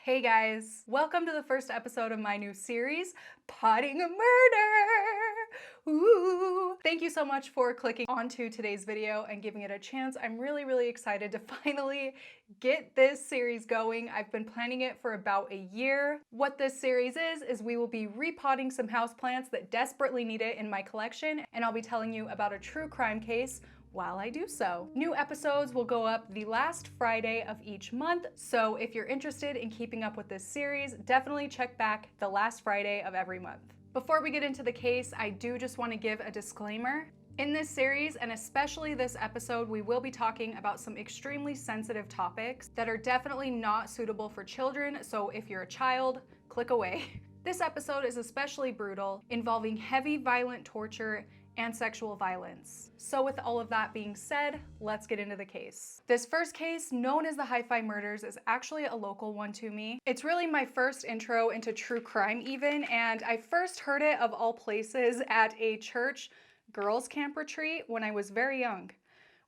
Hey guys, welcome to the first episode of my new series, Potting a Murder! Ooh. Thank you so much for clicking onto today's video and giving it a chance. I'm really excited to finally get this series going. I've been planning it for about a year. What this series is we will be repotting some houseplants that desperately need it in my collection, and I'll be telling you about a true crime case while I do so. New episodes will go up the last Friday of each month, so if you're interested in keeping up with this series, definitely check back the last Friday of every month. Before we get into the case, I do just want to give a disclaimer. In this series, and especially this episode, we will be talking about some extremely sensitive topics that are definitely not suitable for children, so if you're a child, click away. This episode is especially brutal, involving heavy violent torture and sexual violence. So with all of that being said, let's get into the case. This first case, known as the HiFi murders, is actually a local one to me. It's really my first intro into true crime even, and I first heard it of all places at a church girls camp retreat when I was very young,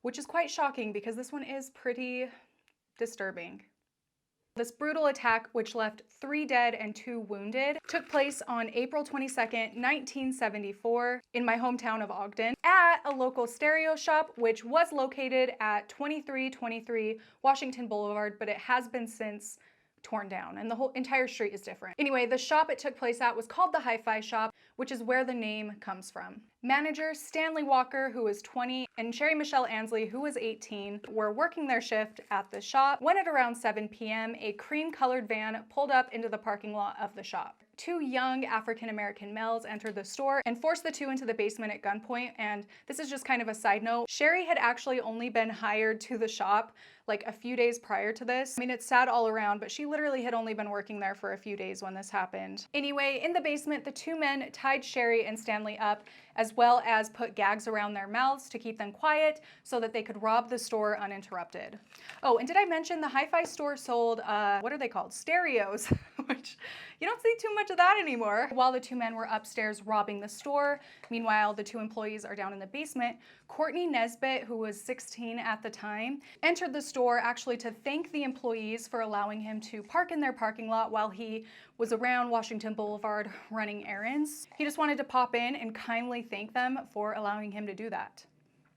which is quite shocking because this one is pretty disturbing. This brutal attack, which left 3 dead and 2 wounded, took place on April 22nd, 1974 in my hometown of Ogden at a local stereo shop, which was located at 2323 Washington Boulevard, but it has been since torn down and the whole entire street is different. Anyway, the shop it took place at was called the HiFi shop, which is where the name comes from. Manager Stanley Walker, who was 20, and Sherry Michelle Ansley, who was 18, were working their shift at the shop when at around 7 p.m. a cream-colored van pulled up into the parking lot of the shop. 2 young African-American males entered the store and forced the 2 into the basement at gunpoint, and this is just kind of a side note. Sherry had actually only been hired to the shop like a few days prior to this. I mean, it's sad all around, but she literally had only been working there for a few days when this happened. Anyway, in the basement, the 2 men tied Sherry and Stanley up, as well as put gags around their mouths to keep them quiet so that they could rob the store uninterrupted. Oh, and did I mention the HiFi store sold, what are they called? Stereos, which you don't see too much of that anymore. While the 2 men were upstairs robbing the store, meanwhile, the 2 employees are down in the basement, Courtney Nesbitt, who was 16 at the time, entered the store actually to thank the employees for allowing him to park in their parking lot while he was around Washington Boulevard running errands. He just wanted to pop in and kindly thank them for allowing him to do that.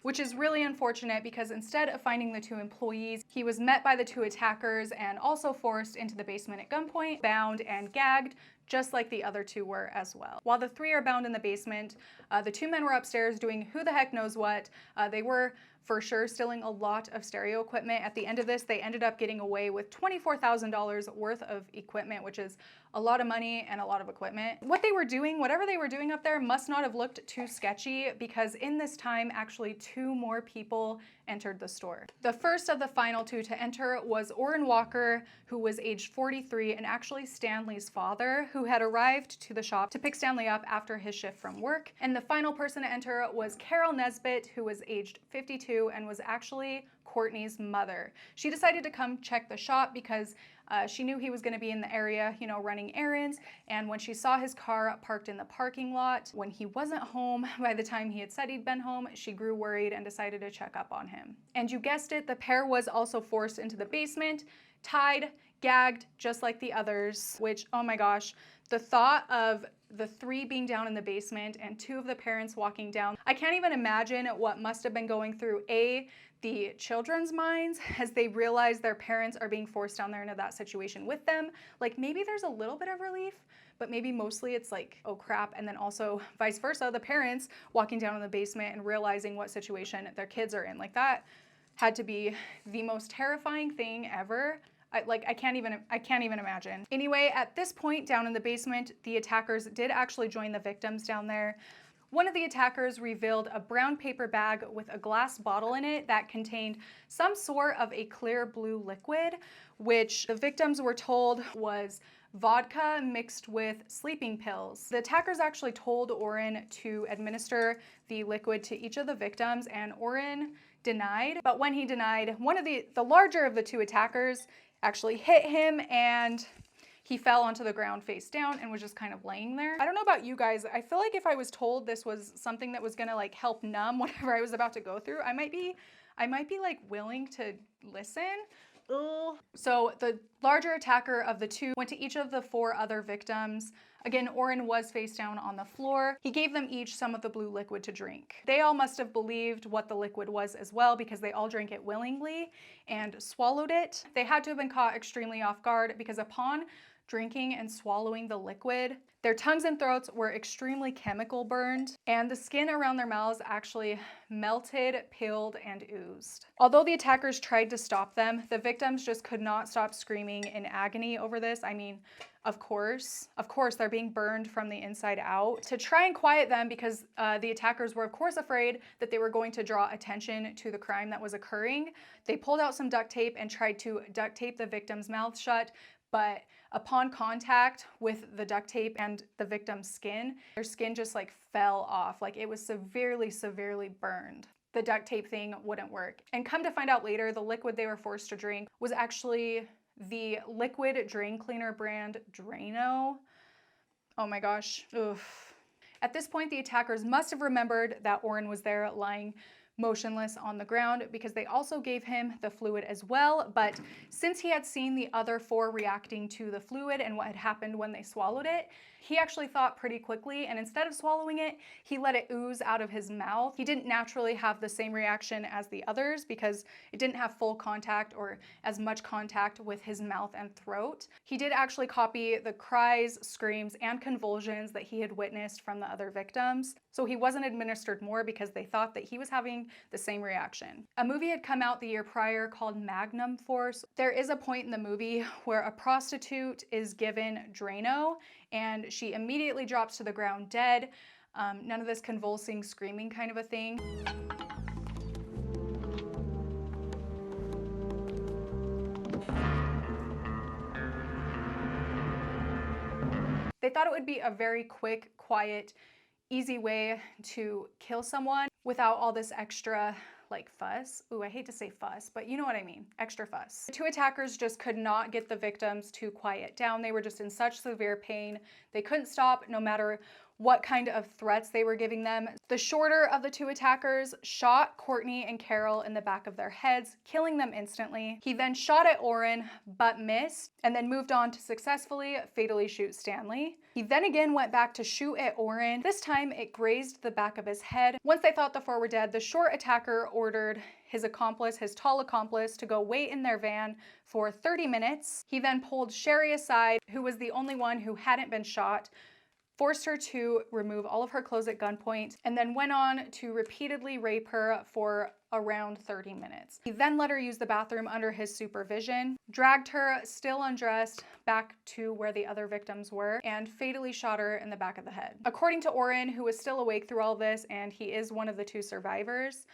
Which is really unfortunate because instead of finding the 2 employees, he was met by the 2 attackers and also forced into the basement at gunpoint, bound and gagged, just like the other 2 were as well. While the 3 are bound in the basement, the 2 men were upstairs doing who the heck knows what. They were for sure stealing a lot of stereo equipment. At the end of this, they ended up getting away with $24,000 worth of equipment, which is a lot of money and a lot of equipment. What they were doing, whatever they were doing up there, must not have looked too sketchy because in this time, actually 2 more people entered the store. The first of the final 2 to enter was N Walker, who was aged 43 and actually Stanley's father, who had arrived to the shop to pick Stanley up after his shift from work. And the final person to enter was Carol Nesbitt, who was aged 52 and was actually Courtney's mother. She decided to come check the shop because she knew he was going to be in the area, you know, running errands. And when she saw his car parked in the parking lot, when he wasn't home by the time he had said he'd been home, she grew worried and decided to check up on him. And you guessed it, the pair was also forced into the basement, tied, gagged, just like the others, which, oh my gosh, the thought of the 3 being down in the basement and 2 of the parents walking down. I can't even imagine what must have been going through the children's minds as they realize their parents are being forced down there into that situation with them. Like maybe there's a little bit of relief, but maybe mostly it's like, oh crap. And then also vice versa, the parents walking down in the basement and realizing what situation their kids are in. Like that had to be the most terrifying thing ever. I can't even imagine. Anyway, at this point down in the basement, the attackers did actually join the victims down there. One of the attackers revealed a brown paper bag with a glass bottle in it that contained some sort of a clear blue liquid, which the victims were told was vodka mixed with sleeping pills. The attackers actually told Oren to administer the liquid to each of the victims, and Oren denied. But when he denied, one of the larger of the 2 attackers actually hit him and he fell onto the ground face down and was just kind of laying there. I don't know about you guys, I feel like if I was told this was something that was gonna like help numb whatever I was about to go through, I might be like willing to listen, Ugh. So the larger attacker of the two went to each of the 4 other victims. Again, Orrin was face down on the floor. He gave them each some of the blue liquid to drink. They all must have believed what the liquid was as well, because they all drank it willingly and swallowed it. They had to have been caught extremely off guard, because upon drinking and swallowing the liquid, their tongues and throats were extremely chemical burned, and the skin around their mouths actually melted, peeled, and oozed. Although the attackers tried to stop them, the victims just could not stop screaming in agony over this. I mean, of course, they're being burned from the inside out. To try and quiet them, because the attackers were of course afraid that they were going to draw attention to the crime that was occurring, they pulled out some duct tape and tried to duct tape the victim's mouth shut. But upon contact with the duct tape and the victim's skin, their skin just like fell off. Like it was severely, severely burned. The duct tape thing wouldn't work. And come to find out later, the liquid they were forced to drink was actually the liquid drain cleaner brand Drano. Oh my gosh, oof. At this point, the attackers must have remembered that Orrin was there lying motionless on the ground, because they also gave him the fluid as well. But since he had seen the other 4 reacting to the fluid and what had happened when they swallowed it, he actually thought pretty quickly, and instead of swallowing it, he let it ooze out of his mouth. He didn't naturally have the same reaction as the others, because it didn't have full contact or as much contact with his mouth and throat. He did actually copy the cries, screams, and convulsions that he had witnessed from the other victims. So he wasn't administered more, because they thought that he was having the same reaction. A movie had come out the year prior called Magnum Force. There is a point in the movie where a prostitute is given Drano, and she immediately drops to the ground dead. None of this convulsing, screaming kind of a thing. They thought it would be a very quick, quiet, easy way to kill someone without all this extra like fuss. Ooh, I hate to say fuss, but you know what I mean, extra fuss. The 2 attackers just could not get the victims to quiet down. They were just in such severe pain. They couldn't stop no matter what kind of threats they were giving them. The shorter of the 2 attackers shot Courtney and Carol in the back of their heads, killing them instantly. He then shot at Orrin, but missed, and then moved on to successfully fatally shoot Stanley. He then again went back to shoot at Orrin. This time it grazed the back of his head. Once they thought the 4 were dead, the short attacker ordered his accomplice, his tall accomplice, to go wait in their van for 30 minutes. He then pulled Sherry aside, who was the only one who hadn't been shot, forced her to remove all of her clothes at gunpoint, and then went on to repeatedly rape her for around 30 minutes. He then let her use the bathroom under his supervision, dragged her, still undressed, back to where the other victims were, and fatally shot her in the back of the head. According to Orrin, who was still awake through all this, and he is one of the 2 survivors,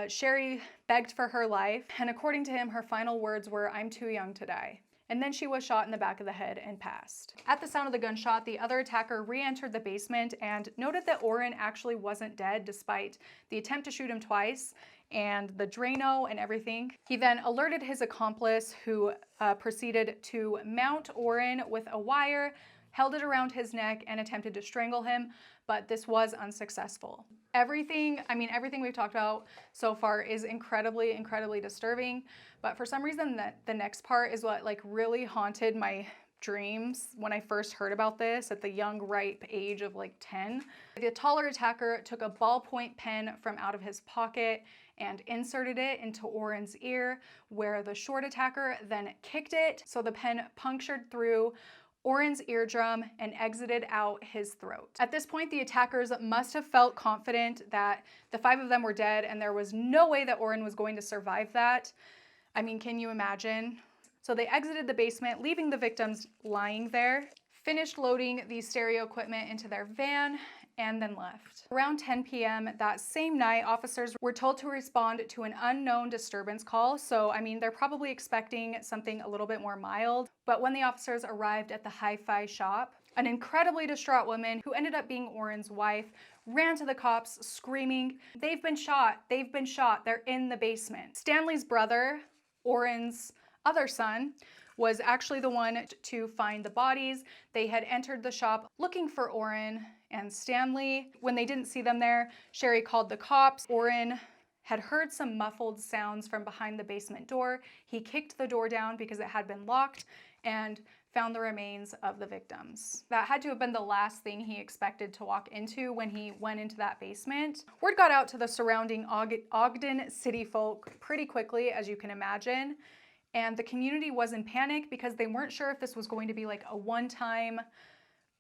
Sherry begged for her life, and according to him, her final words were, "I'm too young to die." And then she was shot in the back of the head and passed. At the sound of the gunshot, the other attacker re-entered the basement and noted that Orrin actually wasn't dead, despite the attempt to shoot him twice and the Drano and everything. He then alerted his accomplice, who proceeded to mount Orrin with a wire, held it around his neck, and attempted to strangle him, but this was unsuccessful. Everything we've talked about so far is incredibly, incredibly disturbing, but for some reason the next part is what like really haunted my dreams when I first heard about this at the young, ripe age of like 10. The taller attacker took a ballpoint pen from out of his pocket and inserted it into Orrin's ear, where the short attacker then kicked it, so the pen punctured through Orrin's eardrum and exited out his throat. At this point, the attackers must have felt confident that the 5 of them were dead, and there was no way that Orrin was going to survive that. I mean, can you imagine? So they exited the basement, leaving the victims lying there, finished loading the stereo equipment into their van, and then left. Around 10 p.m. that same night, officers were told to respond to an unknown disturbance call. So, I mean, they're probably expecting something a little bit more mild. But when the officers arrived at the HiFi shop, an incredibly distraught woman, who ended up being Orrin's wife, ran to the cops screaming, "They've been shot, they've been shot, they're in the basement." Stanley's brother, Orrin's other son, was actually the one to find the bodies. They had entered the shop looking for Orrin and Stanley. When they didn't see them there, Sherry called the cops. Orrin had heard some muffled sounds from behind the basement door. He kicked the door down because it had been locked and found the remains of the victims. That had to have been the last thing he expected to walk into when he went into that basement. Word got out to the surrounding Ogden city folk pretty quickly, as you can imagine, and the community was in panic because they weren't sure if this was going to be like a one-time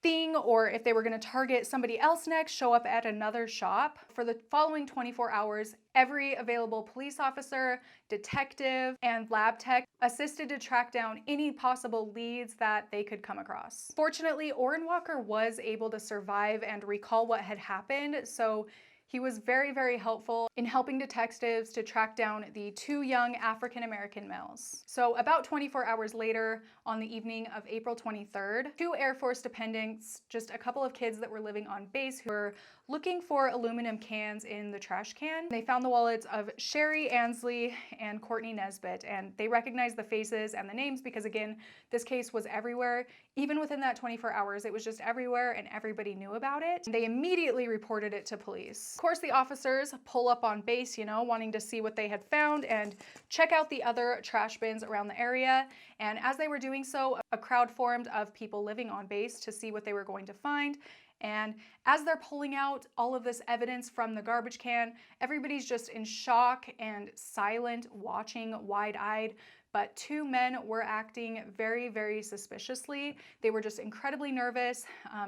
thing or if they were going to target somebody else next, show up at another shop. For the following 24 hours, every available police officer, detective, and lab tech assisted to track down any possible leads that they could come across. Fortunately, Orrin Walker was able to survive and recall what had happened, so he was very, very helpful in helping detectives to track down the two young African-American males. So about 24 hours later, on the evening of April 23rd, two Air Force dependents, just a couple of kids that were living on base who were looking for aluminum cans in the trash can. They found the wallets of Sherry Ansley and Courtney Nesbitt, and they recognized the faces and the names because, again, this case was everywhere. Even within that 24 hours, it was just everywhere and everybody knew about it. They immediately reported it to police. Of course, the officers pull up on base, wanting to see what they had found and check out the other trash bins around the area. And as they were doing so, a crowd formed of people living on base to see what they were going to find. And as they're pulling out all of this evidence from the garbage can, everybody's just in shock and silent, watching wide-eyed. But two men were acting very, very suspiciously. They were just incredibly nervous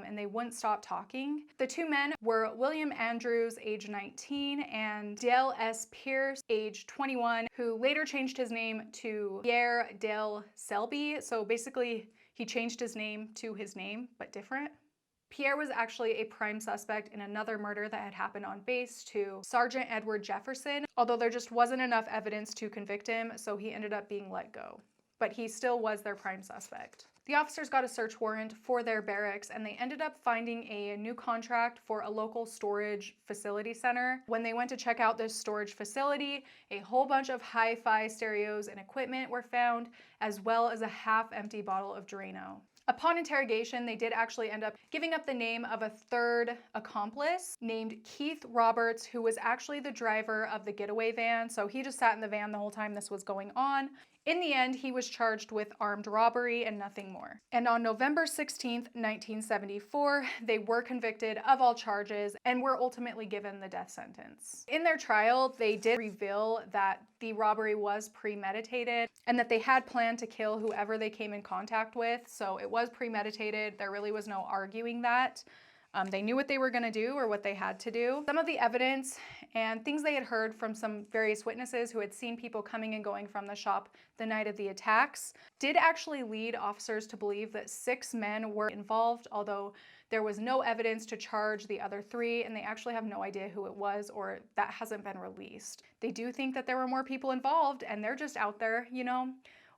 and they wouldn't stop talking. The two men were William Andrews, age 19, and Dale S. Pierce, age 21, who later changed his name to Pierre Dale Selby. So basically, he changed his name to his name, but different. Pierre was actually a prime suspect in another murder that had happened on base to Sergeant Edward Jefferson, although there just wasn't enough evidence to convict him, so he ended up being let go. But he still was their prime suspect. The officers got a search warrant for their barracks and they ended up finding a new contract for a local storage facility center. When they went to check out this storage facility, a whole bunch of HiFi stereos and equipment were found, as well as a half-empty bottle of Drano. Upon interrogation, they did actually end up giving up the name of a third accomplice named Keith Roberts, who was actually the driver of the getaway van. So he just sat in the van the whole time this was going on. In the end, he was charged with armed robbery and nothing more. And on November 16th, 1974, they were convicted of all charges and were ultimately given the death sentence. In their trial, they did reveal that the robbery was premeditated and that they had planned to kill whoever they came in contact with. So it was premeditated. There really was no arguing that. They knew what they were going to do or what they had to do. Some of the evidence and things they had heard from some various witnesses who had seen people coming and going from the shop the night of the attacks did actually lead officers to believe that 6 men were involved, although there was no evidence to charge the other 3, and they actually have no idea who it was, or that hasn't been released. They do think that there were more people involved, and they're just out there,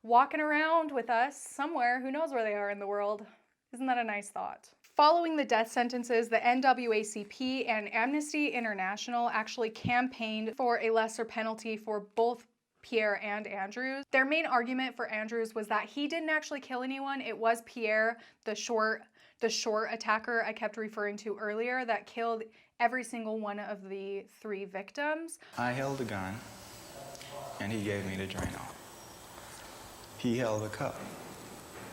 walking around with us somewhere. Who knows where they are in the world? Isn't that a nice thought? Following the death sentences, the NWACP and Amnesty International actually campaigned for a lesser penalty for both Pierre and Andrews. Their main argument for Andrews was that he didn't actually kill anyone. It was Pierre, the short attacker I kept referring to earlier, that killed every single one of the 3 victims. I held the gun and he gave me the Drano. He held the cup.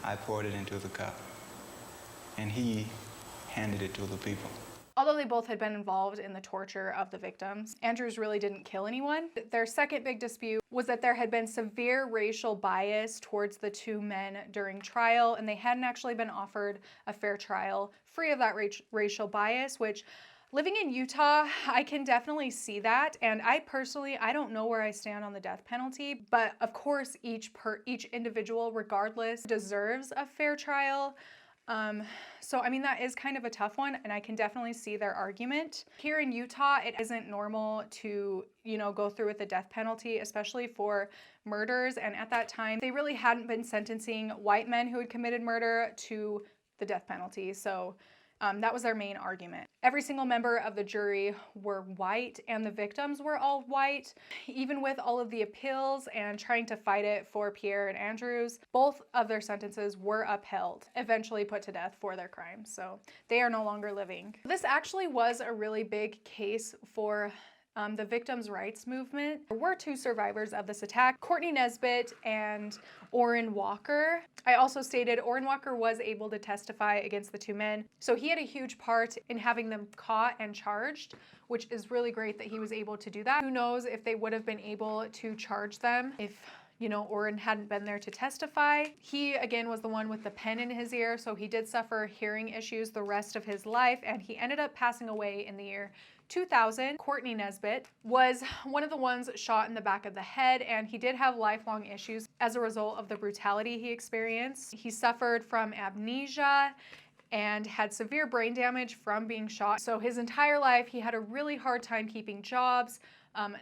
I poured it into the cup. And he handed it to the people. Although they both had been involved in the torture of the victims, Andrews really didn't kill anyone. Their second big dispute was that there had been severe racial bias towards the 2 men during trial, and they hadn't actually been offered a fair trial free of that racial bias, which, living in Utah, I can definitely see that. And I don't know where I stand on the death penalty, but of course each individual, regardless, deserves a fair trial. So I mean, that is kind of a tough one, and I can definitely see their argument. Here in Utah, it isn't normal to, go through with the death penalty, especially for murders. And at that time, they really hadn't been sentencing white men who had committed murder to the death penalty. So that was their main argument. Every single member of the jury were white, and the victims were all white. Even with all of the appeals and trying to fight it for Pierre and Andrews, both of their sentences were upheld, eventually put to death for their crimes. So they are no longer living. This actually was a really big case for the victims' rights movement. There were 2 survivors of this attack, Courtney Nesbitt and Orrin Walker. I also stated Orrin Walker was able to testify against the 2 men, so he had a huge part in having them caught and charged, which is really great that he was able to do that. Who knows if they would have been able to charge them if, you know, Orrin hadn't been there to testify. He, again, was the one with the pen in his ear, so he did suffer hearing issues the rest of his life, and he ended up passing away in the year 2000. Courtney Nesbitt was one of the ones shot in the back of the head, and he did have lifelong issues as a result of the brutality he experienced. He suffered from amnesia and had severe brain damage from being shot. So his entire life, he had a really hard time keeping jobs.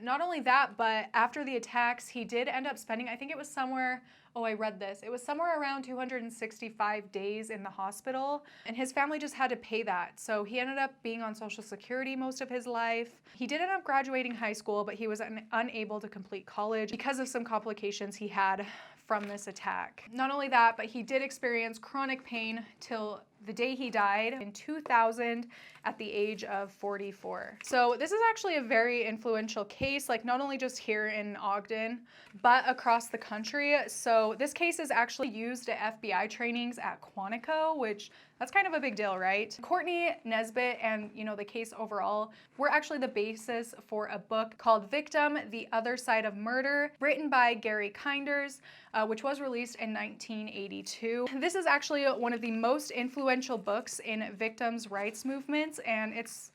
Not only that, but after the attacks, he did end up spending, I think it was somewhere, oh, I read this. It was somewhere around 265 days in the hospital, and his family just had to pay that. So he ended up being on Social Security most of his life. He did end up graduating high school, but he was unable to complete college because of some complications he had from this attack. Not only that, but he did experience chronic pain till the day he died in 2000 at the age of 44. So this is actually a very influential case, like not only just here in Ogden, but across the country. So this case is actually used at FBI trainings at Quantico, which that's kind of a big deal, right? Courtney Nesbitt and, you know, the case overall were actually the basis for a book called Victim: The Other Side of Murder, written by Gary Kinders, which was released in 1982. This is actually one of the most influential books in victims' rights movements, and it's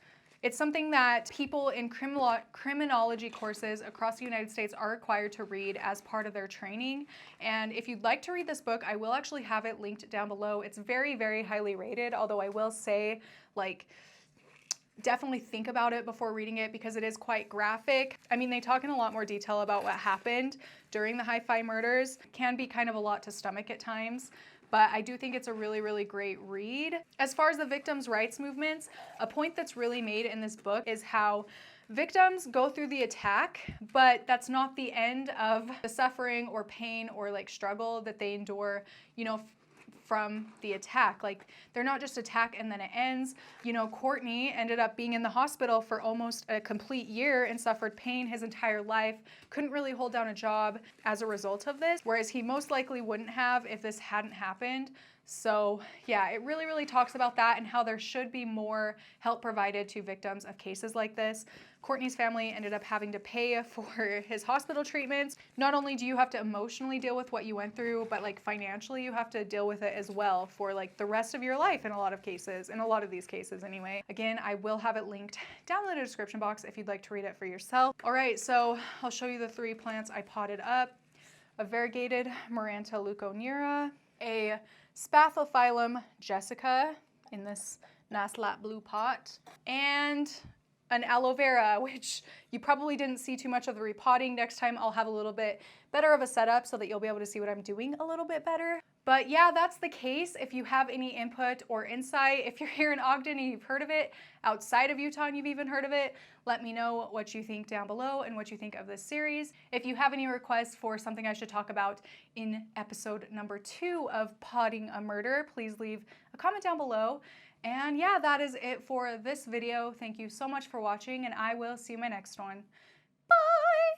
something that people in criminology courses across the United States are required to read as part of their training. And if you'd like to read this book, I will actually have it linked down below. It's very, very highly rated, although I will say, like, definitely think about it before reading it because it is quite graphic. I mean, they talk in a lot more detail about what happened during the HiFi murders. It can be kind of a lot to stomach at times, but I do think it's a really, really great read. As far as the victims' rights movements, a point that's really made in this book is how victims go through the attack, but that's not the end of the suffering or pain or like struggle that they endure, you know, from the attack. Like, they're not just attack and then it ends. You know, Courtney ended up being in the hospital for almost a complete year and suffered pain his entire life, couldn't really hold down a job as a result of this, whereas he most likely wouldn't have if this hadn't happened. So yeah, it really, really talks about that and how there should be more help provided to victims of cases like this. Courtney's family ended up having to pay for his hospital treatments. Not only do you have to emotionally deal with what you went through, but like financially you have to deal with it as well for like the rest of your life in a lot of cases, in a lot of these cases anyway. Again, I will have it linked down in the description box if you'd like to read it for yourself. All right, so I'll show you the 3 plants I potted up. A variegated Maranta leuconera, a Spathophyllum jessica in this nice light blue pot, and an aloe vera, which you probably didn't see too much of the repotting. Next time I'll have a little bit better of a setup so that you'll be able to see what I'm doing a little bit better. But yeah, that's the case. If you have any input or insight, if you're here in Ogden and you've heard of it, outside of Utah and you've even heard of it, let me know what you think down below and what you think of this series. If you have any requests for something I should talk about in episode number 2 of Potting a Murder, please leave a comment down below. And yeah, that is it for this video. Thank you so much for watching, and I will see you in my next one.